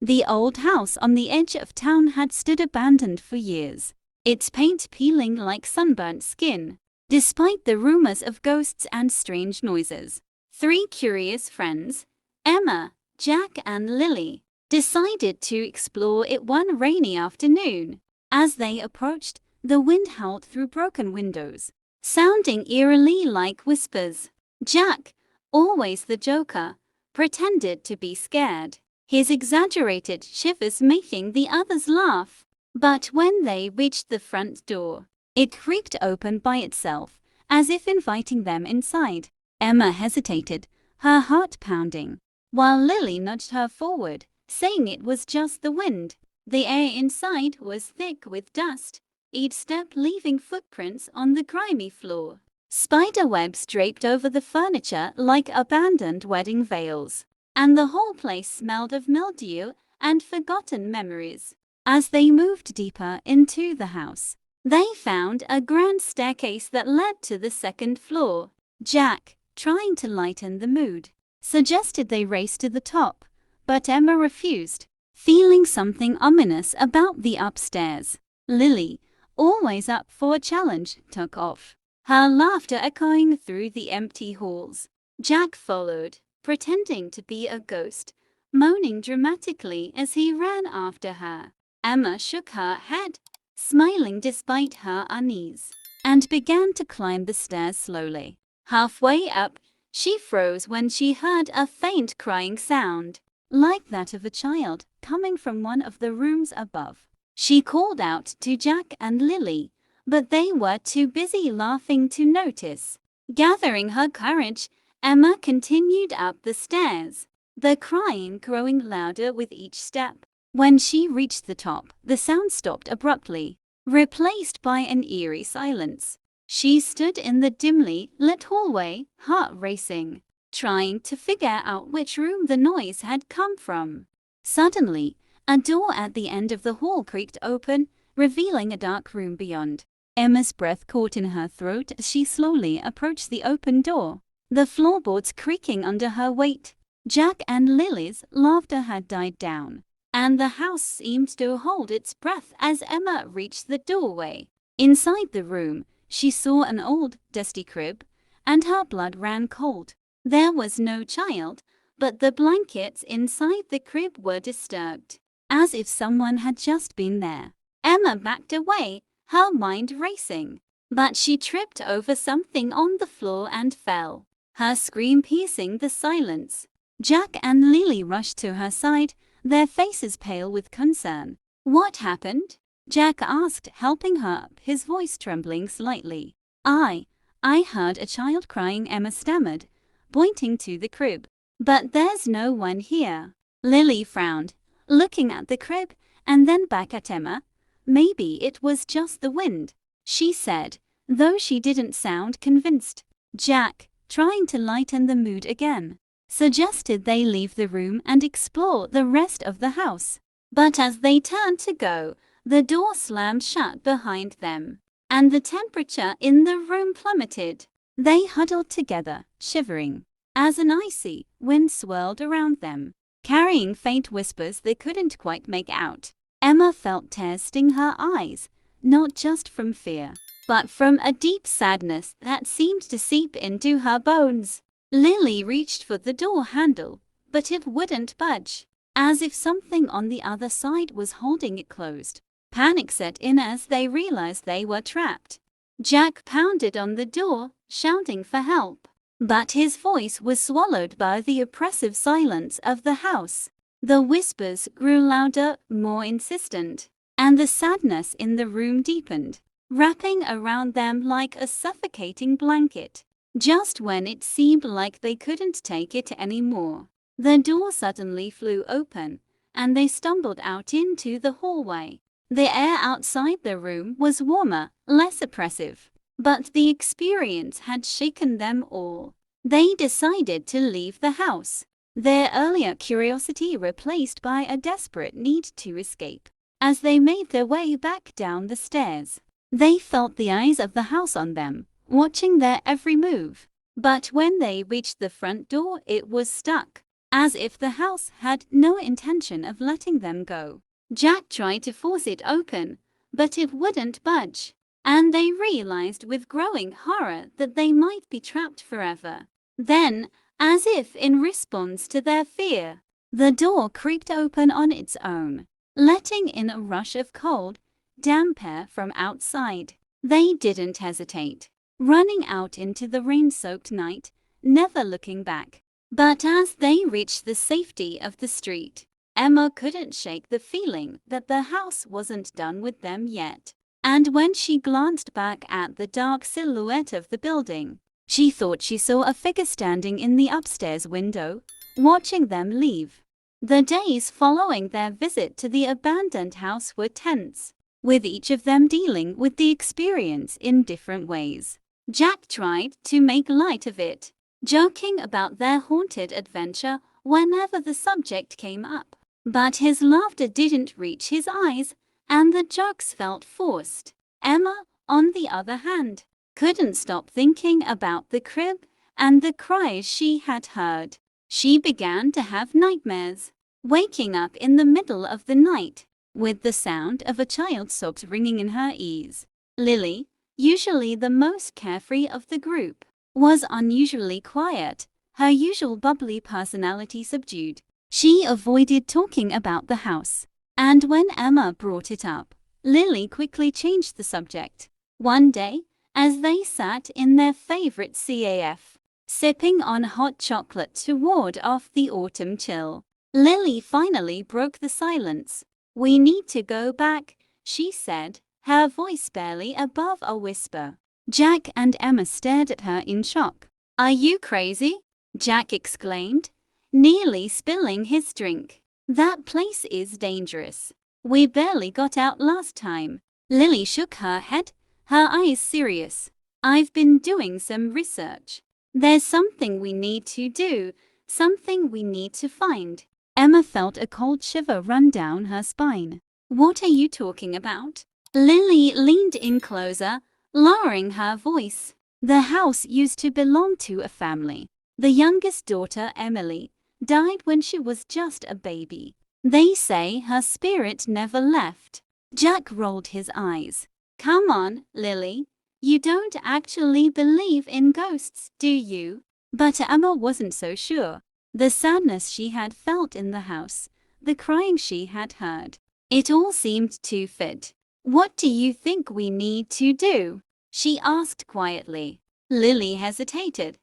The old house on the edge of town had stood abandoned for years, its paint peeling like sunburnt skin. Despite the rumors of ghosts and strange noises, three curious friends, Emma, Jack and Lily, decided to explore it one rainy afternoon. As they approached, the wind howled through broken windows, sounding eerily like whispers. Jack, always the joker, pretended to be scared, his exaggerated shivers making the others laugh. But when they reached the front door, it creaked open by itself, as if inviting them inside. Emma hesitated, her heart pounding, while Lily nudged her forward, saying it was just the wind. The air inside was thick with dust, each step leaving footprints on the grimy floor. Spider webs draped over the furniture like abandoned wedding veils, and the whole place smelled of mildew and forgotten memories. As they moved deeper into the house, they found a grand staircase that led to the second floor. Jack, trying to lighten the mood, suggested they race to the top, but Emma refused, feeling something ominous about the upstairs. Lily, always up for a challenge, took off, her laughter echoing through the empty halls. Jack followed, pretending to be a ghost, moaning dramatically as he ran after her. Emma shook her head, smiling despite her unease, and began to climb the stairs slowly. Halfway up, she froze when she heard a faint crying sound, like that of a child, coming from one of the rooms above. She called out to Jack and Lily, but they were too busy laughing to notice. Gathering her courage, Emma continued up the stairs, the crying growing louder with each step. When she reached the top, the sound stopped abruptly, replaced by an eerie silence. She stood in the dimly lit hallway, heart racing, trying to figure out which room the noise had come from. Suddenly, a door at the end of the hall creaked open, revealing a dark room beyond. Emma's breath caught in her throat as she slowly approached the open door, the floorboards creaking under her weight. Jack and Lily's laughter had died down, and the house seemed to hold its breath as Emma reached the doorway. Inside the room, she saw an old, dusty crib, and her blood ran cold. There was no child, but the blankets inside the crib were disturbed, as if someone had just been there. Emma backed away, her mind racing, but she tripped over something on the floor and fell, her scream piercing the silence. Jack and Lily rushed to her side, their faces pale with concern. "What happened?" Jack asked, helping her up, his voice trembling slightly. I heard a child crying," Emma stammered, pointing to the crib. "But there's no one here." Lily frowned, looking at the crib, and then back at Emma. "Maybe it was just the wind," she said, though she didn't sound convinced. Jack, trying to lighten the mood again, suggested they leave the room and explore the rest of the house. But as they turned to go, the door slammed shut behind them, and the temperature in the room plummeted. They huddled together, shivering, as an icy wind swirled around them, carrying faint whispers they couldn't quite make out. Emma felt tears sting her eyes, not just from fear, but from a deep sadness that seemed to seep into her bones. Lily reached for the door handle, but it wouldn't budge, as if something on the other side was holding it closed. Panic set in as they realized they were trapped. Jack pounded on the door, shouting for help, but his voice was swallowed by the oppressive silence of the house. The whispers grew louder, more insistent, and the sadness in the room deepened, wrapping around them like a suffocating blanket. Just when it seemed like they couldn't take it anymore, the door suddenly flew open, and they stumbled out into the hallway. The air outside the room was warmer, less oppressive, but the experience had shaken them all. They decided to leave the house, their earlier curiosity replaced by a desperate need to escape. As they made their way back down the stairs, they felt the eyes of the house on them, watching their every move. But when they reached the front door, it was stuck, as if the house had no intention of letting them go. Jack tried to force it open, but it wouldn't budge, and they realized with growing horror that they might be trapped forever. Then, as if in response to their fear, the door creaked open on its own, letting in a rush of cold, damp air from outside. They didn't hesitate, running out into the rain-soaked night, never looking back. But as they reached the safety of the street, Emma couldn't shake the feeling that the house wasn't done with them yet. And when she glanced back at the dark silhouette of the building, she thought she saw a figure standing in the upstairs window, watching them leave. The days following their visit to the abandoned house were tense, with each of them dealing with the experience in different ways. Jack tried to make light of it, joking about their haunted adventure whenever the subject came up. But his laughter didn't reach his eyes, and the jokes felt forced. Emma, on the other hand, couldn't stop thinking about the crib and the cries she had heard. She began to have nightmares, waking up in the middle of the night, with the sound of a child's sobs ringing in her ears. Lily, usually the most carefree of the group, was unusually quiet, her usual bubbly personality subdued. She avoided talking about the house, and when Emma brought it up, Lily quickly changed the subject. One day, as they sat in their favorite CAF, sipping on hot chocolate to ward off the autumn chill, Lily finally broke the silence. "We need to go back," she said, her voice barely above a whisper. Jack and Emma stared at her in shock. "Are you crazy?" Jack exclaimed, nearly spilling his drink. "That place is dangerous. We barely got out last time." Lily shook her head, her eyes serious. "I've been doing some research. There's something we need to do, something we need to find." Emma felt a cold shiver run down her spine. "What are you talking about?" Lily leaned in closer, lowering her voice. "The house used to belong to a family. The youngest daughter, Emily, died when she was just a baby. They say her spirit never left." Jack rolled his eyes. "Come on, Lily. You don't actually believe in ghosts, do you?" But Emma wasn't so sure. The sadness she had felt in the house, the crying she had heard, it all seemed to fit. "What do you think we need to do?" she asked quietly. Lily hesitated,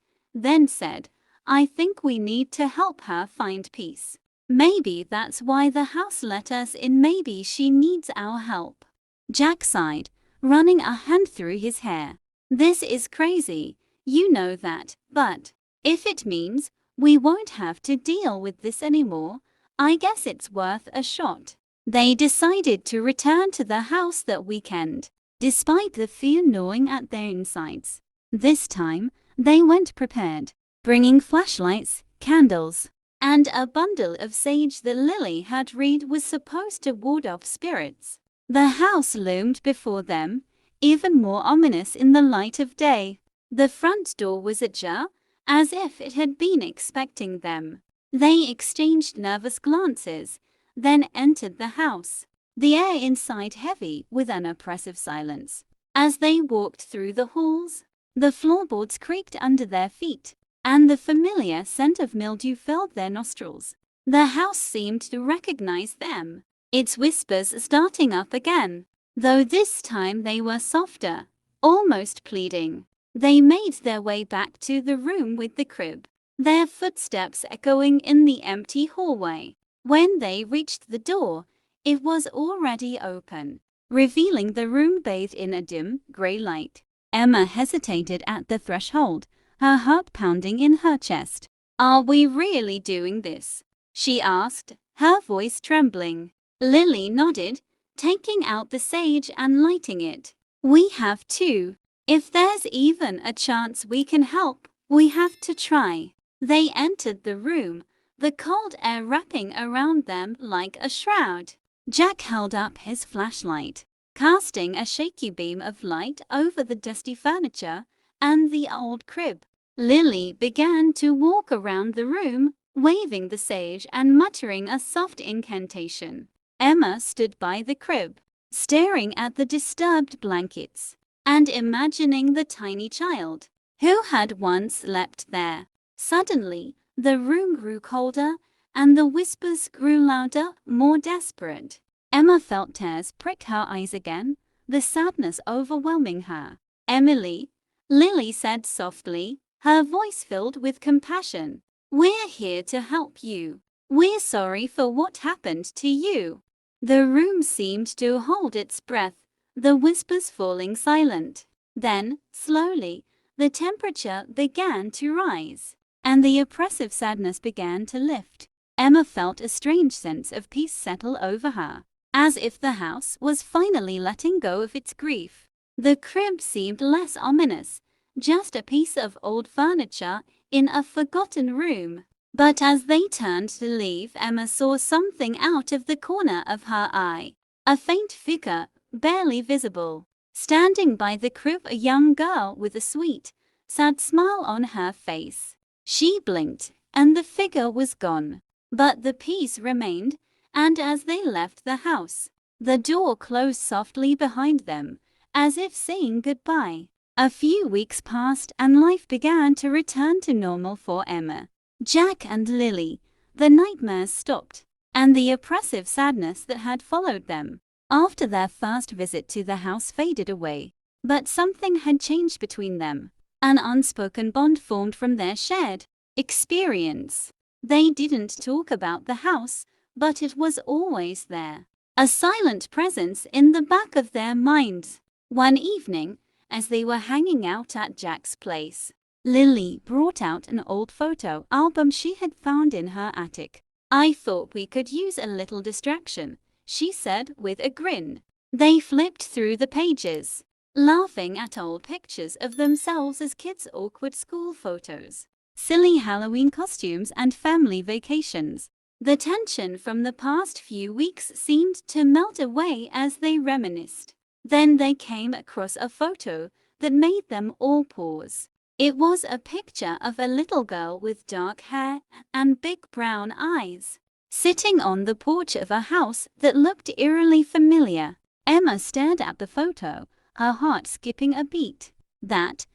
then said, "I think we need to help her find peace. Maybe that's why the house let us in. Maybe she needs our help." Jack sighed, running a hand through his hair. "This is crazy, you know that, but if it means we won't have to deal with this anymore, I guess it's worth a shot." They decided to return to the house that weekend, despite the fear gnawing at their insides. This time, they went prepared, bringing flashlights, candles, and a bundle of sage that Lily had read was supposed to ward off spirits. The house loomed before them, even more ominous in the light of day. The front door was ajar, as if it had been expecting them. They exchanged nervous glances, then entered the house, the air inside heavy with an oppressive silence. As they walked through the halls, the floorboards creaked under their feet, and the familiar scent of mildew filled their nostrils. The house seemed to recognize them, its whispers starting up again, though this time they were softer, almost pleading. They made their way back to the room with the crib, their footsteps echoing in the empty hallway. When they reached the door, it was already open, revealing the room bathed in a dim, gray light. Emma hesitated at the threshold, her heart pounding in her chest. "Are we really doing this?" she asked, her voice trembling. Lily nodded, taking out the sage and lighting it. "We have to. If there's even a chance we can help, we have to try." They entered the room, the cold air wrapping around them like a shroud. Jack held up his flashlight, casting a shaky beam of light over the dusty furniture and the old crib. Lily began to walk around the room, waving the sage and muttering a soft incantation. Emma stood by the crib, staring at the disturbed blankets, and imagining the tiny child who had once slept there. Suddenly, the room grew colder, and the whispers grew louder, more desperate. Emma felt tears prick her eyes again, the sadness overwhelming her. "Emily," Lily said softly, her voice filled with compassion. "We're here to help you. We're sorry for what happened to you." The room seemed to hold its breath, the whispers falling silent. Then, slowly, the temperature began to rise, and the oppressive sadness began to lift. Emma felt a strange sense of peace settle over her, as if the house was finally letting go of its grief. The crib seemed less ominous, just a piece of old furniture in a forgotten room. But as they turned to leave, Emma saw something out of the corner of her eye. A faint figure, barely visible, standing by the crib, a young girl with a sweet, sad smile on her face. She blinked, and the figure was gone. But the peace remained, and as they left the house, the door closed softly behind them, as if saying goodbye. A few weeks passed and life began to return to normal for Emma, Jack and Lily. The nightmares stopped, and the oppressive sadness that had followed them after their first visit to the house faded away. But something had changed between them. An unspoken bond formed from their shared experience. They didn't talk about the house, but it was always there, a silent presence in the back of their minds. One evening, as they were hanging out at Jack's place, Lily brought out an old photo album she had found in her attic. "I thought we could use a little distraction," she said with a grin. They flipped through the pages, laughing at old pictures of themselves as kids, awkward school photos, silly Halloween costumes, and family vacations. The tension from the past few weeks seemed to melt away as they reminisced. Then they came across a photo that made them all pause. It was a picture of a little girl with dark hair and big brown eyes, sitting on the porch of a house that looked eerily familiar. Emma stared at the photo, her heart skipping a beat. That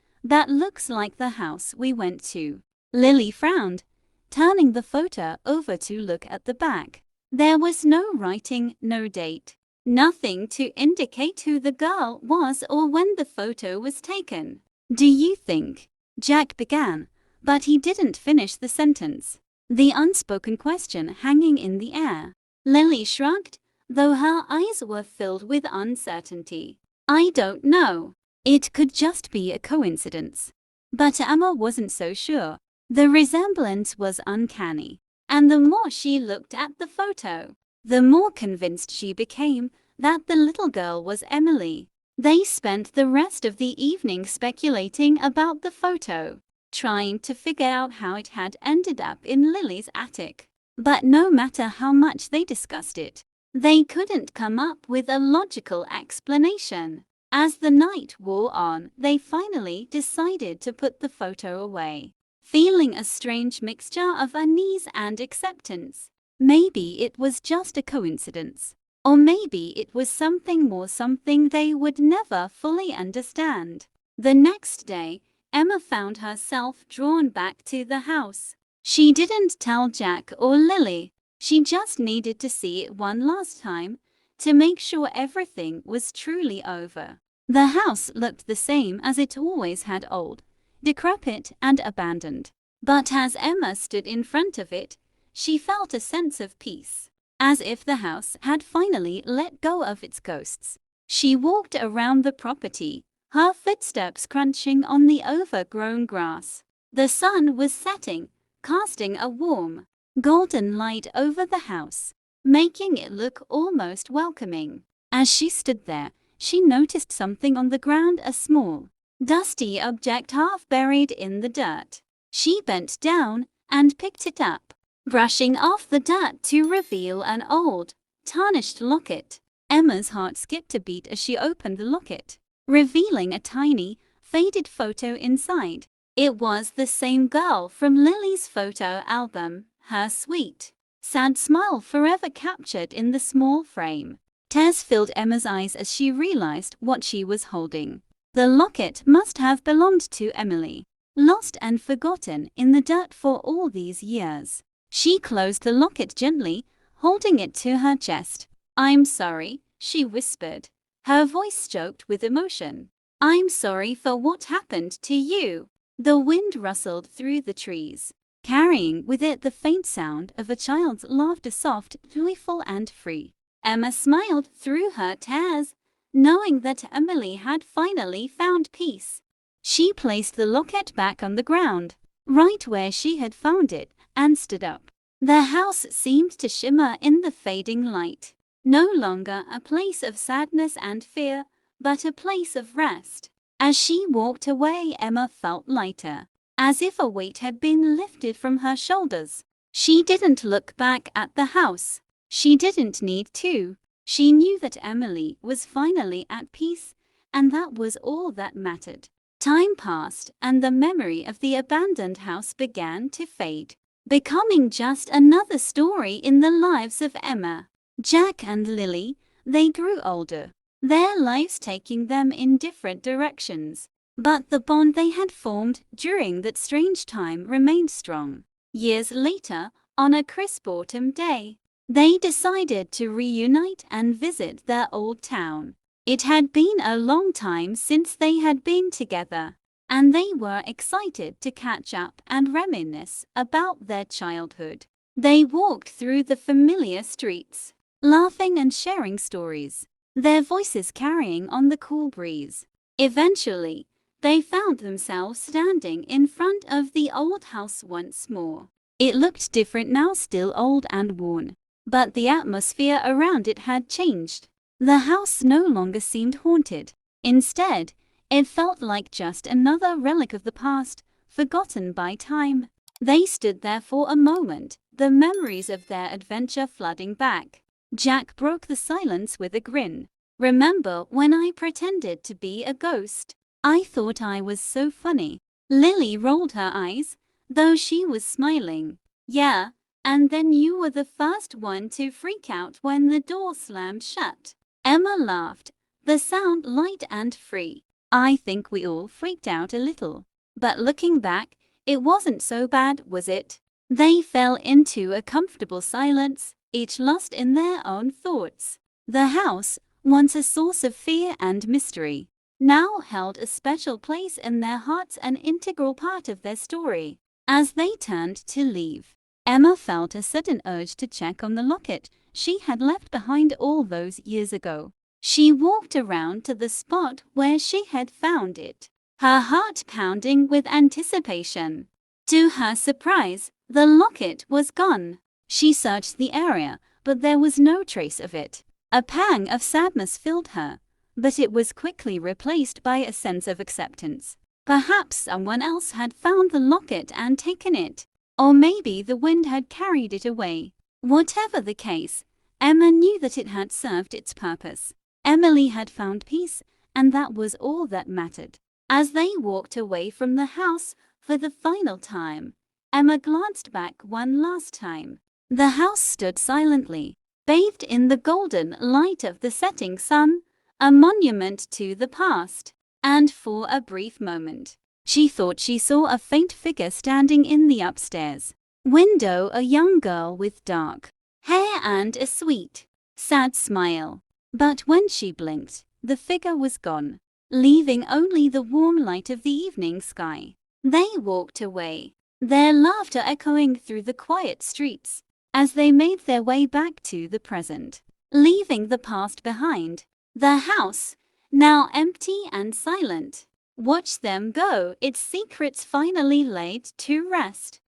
looks like the house we went to." Lily frowned, turning the photo over to look at the back. There was no writing, no date, nothing to indicate who the girl was or when the photo was taken. "Do you think?" Jack began, but he didn't finish the sentence, the unspoken question hanging in the air. Lily shrugged, though her eyes were filled with uncertainty. "I don't know. It could just be a coincidence." But Emma wasn't so sure. The resemblance was uncanny, and the more she looked at the photo, the more convinced she became that the little girl was Emily. They spent the rest of the evening speculating about the photo, trying to figure out how it had ended up in Lily's attic. But no matter how much they discussed it, they couldn't come up with a logical explanation. As the night wore on, they finally decided to put the photo away, feeling a strange mixture of unease and acceptance. Maybe it was just a coincidence, or maybe it was something more, something they would never fully understand. The next day, Emma found herself drawn back to the house. She didn't tell Jack or Lily. She just needed to see it one last time to make sure everything was truly over. The house looked the same as it always had, old, decrepit, and abandoned. But as Emma stood in front of it, she felt a sense of peace, as if the house had finally let go of its ghosts. She walked around the property, her footsteps crunching on the overgrown grass. The sun was setting, casting a warm, golden light over the house, making it look almost welcoming. As she stood there, she noticed something on the ground, a small, dusty object half buried in the dirt. She bent down and picked it up, brushing off the dirt to reveal an old, tarnished locket. Emma's heart skipped a beat as she opened the locket, revealing a tiny, faded photo inside. It was the same girl from Lily's photo album, her sweet, sad smile forever captured in the small frame. Tears filled Emma's eyes as she realized what she was holding. The locket must have belonged to Emily, lost and forgotten in the dirt for all these years. She closed the locket gently, holding it to her chest. "I'm sorry," she whispered, her voice choked with emotion. "I'm sorry for what happened to you." The wind rustled through the trees, carrying with it the faint sound of a child's laughter, soft, joyful, and free. Emma smiled through her tears, knowing that Emily had finally found peace. She placed the locket back on the ground, right where she had found it, and stood up. The house seemed to shimmer in the fading light, no longer a place of sadness and fear, but a place of rest. As she walked away, Emma felt lighter, as if a weight had been lifted from her shoulders. She didn't look back at the house. She didn't need to. She knew that Emily was finally at peace, and that was all that mattered. Time passed, and the memory of the abandoned house began to fade, becoming just another story in the lives of Emma, Jack, and Lily. They grew older, their lives taking them in different directions, but the bond they had formed during that strange time remained strong. Years later, on a crisp autumn day, they decided to reunite and visit their old town. It had been a long time since they had been together, and they were excited to catch up and reminisce about their childhood. They walked through the familiar streets, laughing and sharing stories, their voices carrying on the cool breeze. Eventually, they found themselves standing in front of the old house once more. It looked different now, still old and worn, but the atmosphere around it had changed. The house no longer seemed haunted. Instead, it felt like just another relic of the past, forgotten by time. They stood there for a moment, the memories of their adventure flooding back. Jack broke the silence with a grin. "Remember when I pretended to be a ghost? I thought I was so funny." Lily rolled her eyes, though she was smiling. "Yeah, and then you were the first one to freak out when the door slammed shut." Emma laughed, the sound light and free. "I think we all freaked out a little. But looking back, it wasn't so bad, was it?" They fell into a comfortable silence, each lost in their own thoughts. The house, once a source of fear and mystery, now held a special place in their hearts, an integral part of their story. As they turned to leave, Emma felt a sudden urge to check on the locket she had left behind all those years ago. She walked around to the spot where she had found it, her heart pounding with anticipation. To her surprise, the locket was gone. She searched the area, but there was no trace of it. A pang of sadness filled her, but it was quickly replaced by a sense of acceptance. Perhaps someone else had found the locket and taken it, or maybe the wind had carried it away. Whatever the case, Emma knew that it had served its purpose. Emily had found peace, and that was all that mattered. As they walked away from the house for the final time, Emma glanced back one last time. The house stood silently, bathed in the golden light of the setting sun, a monument to the past. And for a brief moment, she thought she saw a faint figure standing in the upstairs window, a young girl with dark hair and a sweet, sad smile. But when she blinked, the figure was gone, leaving only the warm light of the evening sky. They walked away, their laughter echoing through the quiet streets as they made their way back to the present, leaving the past behind. The house, now empty and silent, watched them go, its secrets finally laid to rest.